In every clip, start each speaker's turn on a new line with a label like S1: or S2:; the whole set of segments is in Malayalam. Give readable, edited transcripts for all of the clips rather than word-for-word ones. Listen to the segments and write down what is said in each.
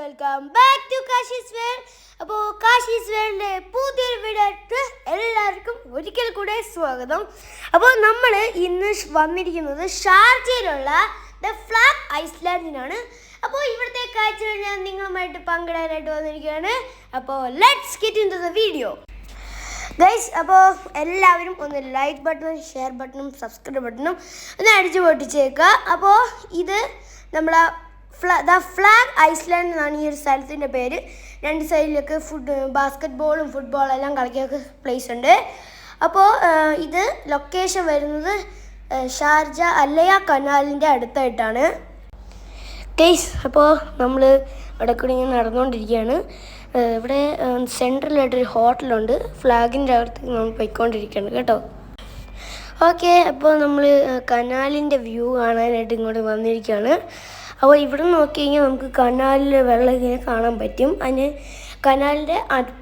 S1: Welcome back to Kashi's world. അപ്പോൾ കാശീസ് വേൾഡിൻ്റെ പുതിയൊരു വീഡിയോ എല്ലാവർക്കും ഒരിക്കൽ കൂടെ സ്വാഗതം. അപ്പോൾ നമ്മൾ ഇന്ന് വന്നിരിക്കുന്നത് ഷാർജയിലുള്ള ദ ഫ്ലാഗ് ഐസ്ലാൻഡിനാണ്. അപ്പോൾ ഇവിടുത്തെ കാഴ്ചകൾ ഞാൻ നിങ്ങളുമായിട്ട് പങ്കിടാനായിട്ട് വന്നിരിക്കുകയാണ്. അപ്പോൾ let's get into the video guys. അപ്പോൾ എല്ലാവരും ഒന്ന് ലൈക്ക് ബട്ടണും ഷെയർ ബട്ടണും സബ്സ്ക്രൈബ് ബട്ടണും ഒന്ന് അടിച്ചു പൊട്ടിച്ചേക്കുക. അപ്പോൾ ഇത് നമ്മളെ ദ ഫ്ലാഗ് ഐസ്ലാൻഡ് എന്നാണ് ഈ ഒരു സ്ഥലത്തിൻ്റെ പേര്. രണ്ട് സൈഡിലൊക്കെ ബാസ്കറ്റ് ബോളും ഫുട്ബോളും എല്ലാം കളിക്കാനൊക്കെ പ്ലേസ് ഉണ്ട്. അപ്പോൾ ഇത് ലൊക്കേഷൻ വരുന്നത് ഷാർജ അല്ലയ കനാലിൻ്റെ അടുത്തായിട്ടാണ് ഗൈസ്. അപ്പോൾ നമ്മൾ അവിടെ കൂടി ഇങ്ങനെ നടന്നുകൊണ്ടിരിക്കുകയാണ്. ഇവിടെ സെൻട്രലായിട്ടൊരു ഹോട്ടലുണ്ട്. ഫ്ലാഗിൻ്റെ അകത്ത് നമ്മൾ പോയിക്കൊണ്ടിരിക്കുകയാണ് കേട്ടോ. ഓക്കെ, അപ്പോൾ നമ്മൾ കനാലിൻ്റെ വ്യൂ കാണാനായിട്ട് ഇങ്ങോട്ട് വന്നിരിക്കുകയാണ്. അപ്പോൾ ഇവിടെ നോക്കി കഴിഞ്ഞാൽ നമുക്ക് കനാലിൽ വെള്ളം ഇങ്ങനെ കാണാൻ പറ്റും. അതിന് കനാലിൻ്റെ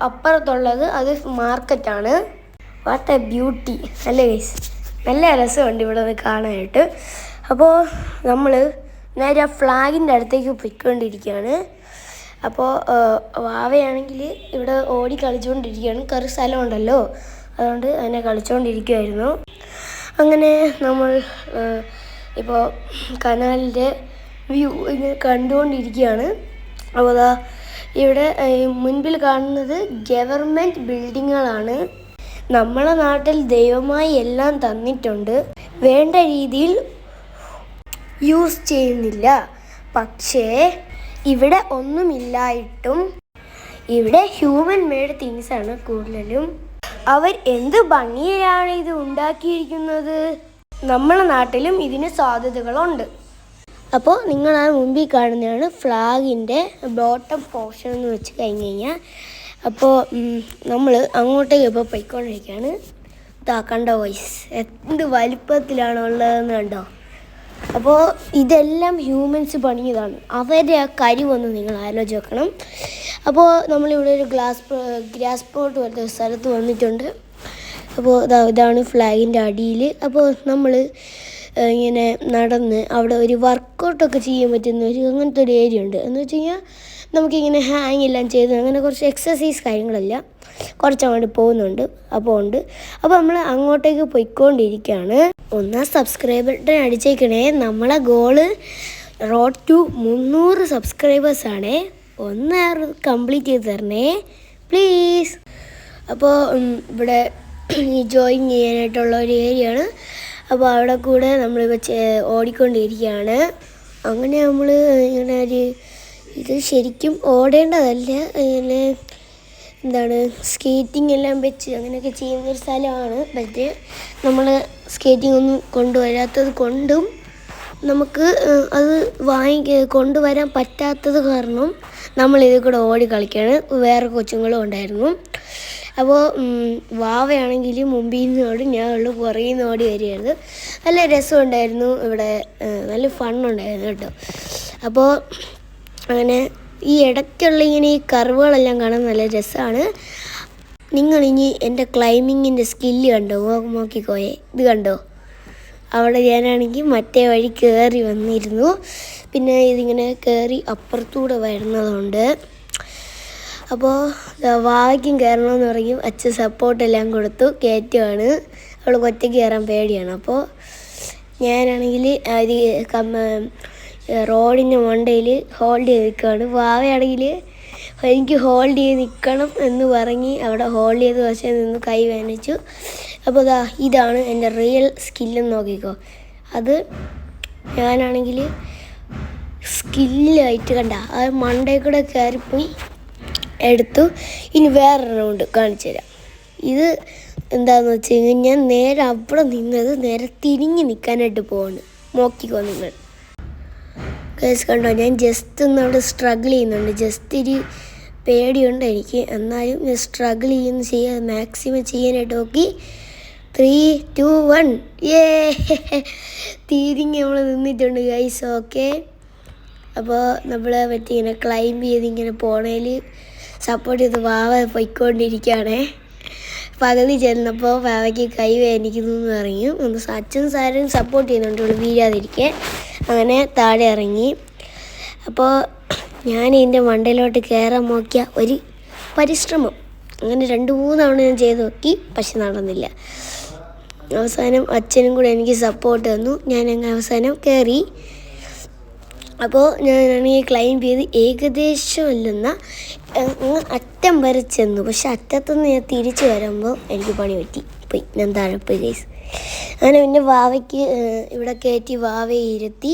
S1: അപ്പുറത്തുള്ളത് അത് മാർക്കറ്റാണ്. വാട്ട് എ ബ്യൂട്ടി അല്ലേ ഗൈസ്, നല്ല രസമുണ്ട് ഇവിടെ അത് കാണാനായിട്ട്. അപ്പോൾ നമ്മൾ നേരെ ആ ഫ്ലാഗിൻ്റെ അടുത്തേക്ക് പോയിക്കൊണ്ടിരിക്കുകയാണ്. അപ്പോൾ വാവയാണെങ്കിൽ ഇവിടെ ഓടി കളിച്ചുകൊണ്ടിരിക്കുകയാണ്. കറി സ്ഥലമുണ്ടല്ലോ, അതുകൊണ്ട് അതിനെ കളിച്ചുകൊണ്ടിരിക്കുമായിരുന്നു. അങ്ങനെ നമ്മൾ ഇപ്പോൾ കനാലിൻ്റെ വ്യൂ ഇങ്ങനെ കണ്ടുകൊണ്ടിരിക്കുകയാണ്. അപ്പോൾ അതാ ഇവിടെ മുൻപിൽ കാണുന്നത് ഗവൺമെൻറ് ബിൽഡിങ്ങുകളാണ്. നമ്മളെ നാട്ടിൽ ദൈവമായി എല്ലാം തന്നിട്ടുണ്ട്, വേണ്ട രീതിയിൽ യൂസ് ചെയ്യുന്നില്ല. പക്ഷേ ഇവിടെ ഒന്നുമില്ലായിട്ടും ഇവിടെ ഹ്യൂമൻ മെയ്ഡ് തിങ്സാണ് കൂടുതലും. അവർ എന്ത് ഭംഗിയിലാണ് ഇത് ഉണ്ടാക്കിയിരിക്കുന്നത്. നമ്മളെ നാട്ടിലും ഇതിന് സാധ്യതകളുണ്ട്. അപ്പോൾ നിങ്ങൾ ആ മുമ്പിൽ കാണുന്നതാണ് ഫ്ലാഗിൻ്റെ ബോട്ടം പോർഷൻ എന്ന് വെച്ച് കഴിഞ്ഞ് കഴിഞ്ഞാൽ. അപ്പോൾ നമ്മൾ അങ്ങോട്ടേക്ക് ഇപ്പോൾ പോയിക്കൊണ്ടിരിക്കുകയാണ്. ഇതാ കണ്ടോ വോയിസ്, എന്ത് വലിപ്പത്തിലാണ് ഉള്ളതെന്ന് കണ്ടോ. അപ്പോൾ ഇതെല്ലാം ഹ്യൂമൻസ് പണിയതാണ്. അവരുടെ ആ കരിവൊന്ന് നിങ്ങൾ ആലോചിച്ച് വെക്കണം. അപ്പോൾ നമ്മളിവിടെ ഒരു ഗ്രാസ് പ്ലോട്ട് പോലത്തെ സ്ഥലത്ത് വന്നിട്ടുണ്ട്. അപ്പോൾ ഇതാണ് ഫ്ലാഗിൻ്റെ അടിയിൽ. അപ്പോൾ നമ്മൾ ഇങ്ങനെ നടന്ന് അവിടെ ഒരു വർക്കൗട്ടൊക്കെ ചെയ്യാൻ പറ്റുന്ന അങ്ങനത്തെ ഒരു ഏരിയ ഉണ്ട്. എന്ന് വെച്ച് കഴിഞ്ഞാൽ നമുക്കിങ്ങനെ ഹാങ് എല്ലാം ചെയ്ത് അങ്ങനെ കുറച്ച് എക്സസൈസ് കാര്യങ്ങളെല്ലാം കുറച്ചങ്ങോട്ട് പോകുന്നുണ്ട്. അപ്പോൾ നമ്മൾ അങ്ങോട്ടേക്ക് പോയിക്കൊണ്ടിരിക്കുകയാണ്. ഒന്നാം സബ്സ്ക്രൈബ് ബട്ടൺ അടിച്ചേക്കണേ. നമ്മളെ ഗോള് റോഡ് ടു 300 സബ്സ്ക്രൈബേഴ്സാണേ. ഒന്ന് കംപ്ലീറ്റ് ചെയ്ത് തരണേ പ്ലീസ്. അപ്പോൾ ഇവിടെ ഈ ജോയിൻ ചെയ്യാനായിട്ടുള്ള ഒരു ഏരിയയാണ്. അപ്പോൾ അവിടെ കൂടെ നമ്മളിപ്പോൾ ഓടിക്കൊണ്ടിരിക്കുകയാണ്. അങ്ങനെ നമ്മൾ ഇങ്ങനെ ഇത് ശരിക്കും ഓടേണ്ടതല്ല, ഇങ്ങനെ എന്താണ് സ്കേറ്റിംഗ് എല്ലാം വെച്ച് അങ്ങനെയൊക്കെ ചെയ്യുന്നൊരു സ്ഥലമാണ്. പക്ഷേ നമ്മൾ സ്കേറ്റിംഗ് ഒന്നും കൊണ്ടുവരാത്തത് കൊണ്ടും നമുക്ക് അത് കൊണ്ടുവരാൻ പറ്റാത്തത് കാരണം നമ്മളിതിൽ കൂടെ ഓടി കളിക്കുകയാണ്. വേറെ കൊച്ചുങ്ങളും ഉണ്ടായിരുന്നു. അപ്പോൾ വാവയാണെങ്കിൽ മുമ്പിൽ നിന്ന് ഓടി, ഞാൻ പുറകിൽ നിന്ന് ഓടി വരികയായിരുന്നു. നല്ല രസമുണ്ടായിരുന്നു. ഇവിടെ നല്ല ഫണ്ണുണ്ടായിരുന്നു കേട്ടോ. അപ്പോൾ അങ്ങനെ ഈ ഇടയ്ക്കുള്ള ഇങ്ങനെ ഈ കർവുകളെല്ലാം കാണാൻ നല്ല രസമാണ്. നിങ്ങളിനി എൻ്റെ ക്ലൈമ്പിങ്ങിൻ്റെ സ്കില്ല് കണ്ടോ, നോക്കിക്കോയേ, ഇത് കണ്ടോ. അവിടെ ഞാനാണെങ്കിൽ മറ്റേ വഴി കയറി വന്നിരുന്നു. പിന്നെ ഇതിങ്ങനെ കയറി അപ്പുറത്തൂടെ വരുന്നതുകൊണ്ട് അപ്പോൾ വാവയ്ക്കും കയറണമെന്ന് പറയും. അച്ഛൻ സപ്പോർട്ടെല്ലാം കൊടുത്തു കയറ്റുകയാണ്. അവൾ ഒറ്റയ്ക്ക് കയറാൻ പേടിയാണ്. അപ്പോൾ ഞാനാണെങ്കിൽ റോഡിൻ്റെ മണ്ടയിൽ ഹോൾഡ് ചെയ്ത് നിൽക്കുകയാണ്. വാവയാണെങ്കിൽ എനിക്ക് ഹോൾഡ് ചെയ്ത് നിൽക്കണം എന്ന് പറഞ്ഞ് അവിടെ ഹോൾഡ് ചെയ്ത് വശം നിന്ന് കൈ വേദനിച്ചു. അപ്പോൾ ഇതാണ് എൻ്റെ റിയൽ സ്കില്ലെന്ന് നോക്കിക്കോ. അത് ഞാനാണെങ്കിൽ സ്കില്ലായിട്ട് കണ്ട അത് മണ്ടയിൽ കൂടെ കയറിപ്പോയി എടുത്തു. ഇനി വേറെ റൗണ്ട് കാണിച്ചു തരാം. ഇത് എന്താണെന്ന് വെച്ച് കഴിഞ്ഞാൽ ഞാൻ നേരെ അവിടെ നിന്നത് നേരെ തിരിഞ്ഞ് നിൽക്കാനായിട്ട് പോവാണ്. നോക്കിക്കോ നിങ്ങൾ കേസ് കണ്ടോ. ഞാൻ ജസ്റ്റ് ഒന്ന് അവിടെ സ്ട്രഗിൾ ചെയ്യുന്നുണ്ട്. ജസ്റ്റ് ഒരു പേടിയുണ്ട് എനിക്ക്, എന്നാലും ഞാൻ സ്ട്രഗിൾ മാക്സിമം ചെയ്യാനായിട്ട് നോക്കി. 3, 2, 1 തിരിഞ്ഞ് നമ്മൾ നിന്നിട്ടുണ്ട് ഗൈസ്. ഓക്കെ, അപ്പോൾ നമ്മളെ പറ്റി ഇങ്ങനെ ക്ലൈംബ് ചെയ്ത് ഇങ്ങനെ പോണേൽ സപ്പോർട്ട് ചെയ്ത് വാവ പോയിക്കൊണ്ടിരിക്കുകയാണേ. പകുതി ചെന്നപ്പോൾ വാവയ്ക്ക് കൈ വേദനിക്കുന്നു എന്ന് പറഞ്ഞു. ഒന്ന് അച്ഛൻ സാരും സപ്പോർട്ട് ചെയ്യുന്നുണ്ട് വീഴാതിരിക്കാൻ. അങ്ങനെ താഴെ ഇറങ്ങി. അപ്പോൾ ഞാൻ ഇതിൻ്റെ മണ്ടയിലോട്ട് കയറാൻ നോക്കിയ ഒരു പരിശ്രമം അങ്ങനെ 2-3 തവണ ഞാൻ ചെയ്ത് നോക്കി, പക്ഷെ നടന്നില്ല. അവസാനം അച്ഛനും കൂടെ എനിക്ക് സപ്പോർട്ട് തന്നു. ഞാൻ അങ്ങ് അവസാനം കയറി. അപ്പോൾ ഞാനാണെങ്കിൽ ക്ലൈംബ് ചെയ്ത് ഏകദേശം അല്ലെന്ന അങ്ങ് അറ്റം വരെ ചെന്നു. പക്ഷെ അറ്റത്തുനിന്ന് ഞാൻ തിരിച്ചു വരുമ്പോൾ എനിക്ക് പണി പോയി. ഞാൻ താഴെ പോയി ഗൈസ്. അങ്ങനെ പിന്നെ വാവയ്ക്ക് ഇവിടെ കയറ്റി വാവയെ ഇരുത്തി.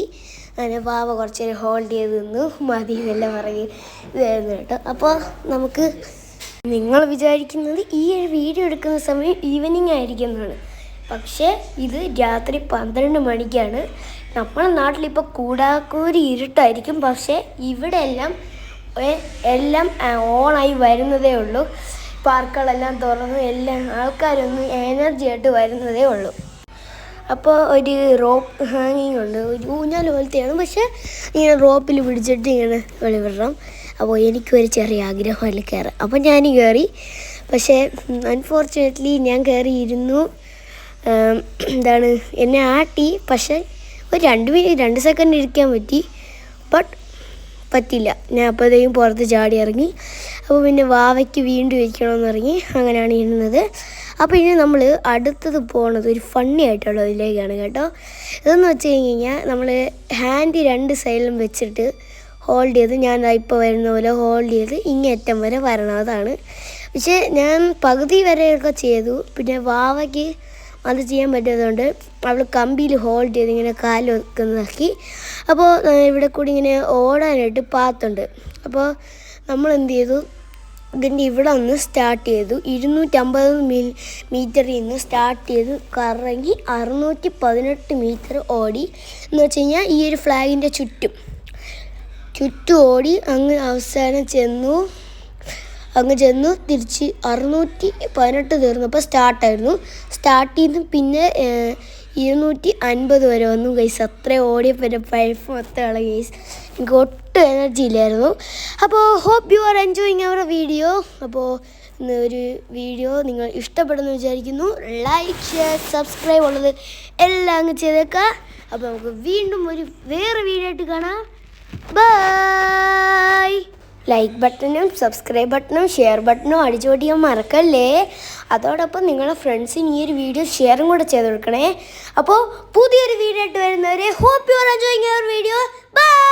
S1: അങ്ങനെ വാവ കുറച്ച് നേരം ഹോൾഡ് ചെയ്ത് നിന്നു. മതി എന്നെല്ലാം പറയും ഇതായിരുന്നു കേട്ടോ. അപ്പോൾ നമുക്ക് നിങ്ങൾ വിചാരിക്കുന്നത് ഈ ഒരു വീഡിയോ എടുക്കുന്ന സമയം ഈവനിങ് ആയിരിക്കുന്നതാണ്. പക്ഷേ ഇത് രാത്രി 12 മണിക്കാണ്. നമ്മുടെ നാട്ടിലിപ്പോൾ കൂടാക്കൂരി ഇരുട്ടായിരിക്കും. പക്ഷേ ഇവിടെ എല്ലാം ഓണായി വരുന്നതേ ഉള്ളൂ. പാർക്കുകളെല്ലാം തുറന്ന് എല്ലാം ആൾക്കാരൊന്നും എനർജി ആയിട്ട് വരുന്നതേ ഉള്ളൂ. അപ്പോൾ ഒരു റോപ്പ് ഹാങ്ങിങ് ഉണ്ട്, ഒരു ഊഞ്ഞാൽ പോലത്തെയാണ്. പക്ഷേ ഇങ്ങനെ റോപ്പിൽ പിടിച്ചിട്ട് ഇങ്ങനെ വെളിവിടണം. അപ്പോൾ എനിക്കൊരു ചെറിയ ആഗ്രഹം അതിൽ കയറാം. അപ്പോൾ ഞാൻ കയറി. പക്ഷേ അൺഫോർച്ചുനേറ്റ്ലി ഞാൻ കയറിയിരുന്നു. എന്നെ ആട്ടി. പക്ഷേ ഒരു 2 സെക്കൻഡ് ഇരിക്കാൻ പറ്റി. പറ്റില്ല. ഞാൻ അപ്പോഴത്തേക്കും പുറത്ത് ചാടി ഇറങ്ങി. അപ്പോൾ പിന്നെ വാവയ്ക്ക് വീണ്ടും ഇരിക്കണമെന്ന് ഇറങ്ങി. അങ്ങനെയാണ് ഇരുന്നത്. അപ്പോൾ ഇനി നമ്മൾ അടുത്തത് പോകുന്നത് ഒരു ഫണ്ണി ആയിട്ടുള്ള ഇതിലേക്കാണ് കേട്ടോ. ഇതെന്ന് വെച്ച് കഴിഞ്ഞാൽ നമ്മൾ ഹാൻഡ് 2 സൈഡിലും വെച്ചിട്ട് ഹോൾഡ് ചെയ്ത്, ഞാൻ ഇപ്പോൾ വരുന്ന പോലെ ഹോൾഡ് ചെയ്ത് ഇങ്ങേറ്റം വരെ വരണതാണ്. പക്ഷേ ഞാൻ പകുതി വരെയൊക്കെ ചെയ്തു. പിന്നെ വാവയ്ക്ക് അത് ചെയ്യാൻ പറ്റാത്തതുകൊണ്ട് അവൾ കമ്പിയിൽ ഹോൾഡ് ചെയ്ത് ഇങ്ങനെ കാല് വെക്കുന്നതാക്കി. അപ്പോൾ ഇവിടെ കൂടി ഇങ്ങനെ ഓടാനായിട്ട് പാത്തുണ്ട്. അപ്പോൾ നമ്മൾ എന്ത് ചെയ്തു, ഇതിൻ്റെ ഇവിടെ ഒന്ന് സ്റ്റാർട്ട് ചെയ്തു. 250 മീറ്ററിൽ നിന്ന് സ്റ്റാർട്ട് ചെയ്ത് കറങ്ങി 618 മീറ്റർ ഓടി. എന്ന് വെച്ച് കഴിഞ്ഞാൽ ഈ ഒരു ഫ്ലാഗിൻ്റെ ചുറ്റും ഓടി അങ്ങ് അവസാനം ചെന്നു തിരിച്ച് 618 തീർന്നപ്പോൾ സ്റ്റാർട്ടായിരുന്നു. സ്റ്റാർട്ട് ചെയ്ത് പിന്നെ 250 വരെ വന്നു ഗൈസ്. അത്ര ഓടിയപ്പോൾ പൈപ്പ് മൊത്തമാണ് ഗൈസ്. എനിക്ക് ഒട്ടും എനർജി ഇല്ലായിരുന്നു. അപ്പോൾ hope you are enjoying our video. അപ്പോൾ ഒരു വീഡിയോ നിങ്ങൾ ഇഷ്ടപ്പെടുന്നു വിചാരിക്കുന്നു. ലൈക്ക്, ഷെയർ, സബ്സ്ക്രൈബ് ഉള്ളത് എല്ലാം അങ്ങ് ചെയ്തേക്കാം. അപ്പോൾ നമുക്ക് വീണ്ടും വേറെ വീഡിയോ ആയിട്ട് കാണാം. ബൈ. ലൈക്ക് ബട്ടണും സബ്സ്ക്രൈബ് ബട്ടണും ഷെയർ ബട്ടണും അടിച്ചു പൊട്ടിക്കാൻ മറക്കല്ലേ. അതോടൊപ്പം നിങ്ങളുടെ ഫ്രണ്ട്സിന് ഈ ഒരു വീഡിയോ ഷെയറും കൂടെ ചെയ്ത് കൊടുക്കണേ. അപ്പോൾ പുതിയൊരു വീഡിയോ ആയിട്ട് വരുന്നവരെ hope you are enjoying our video. By.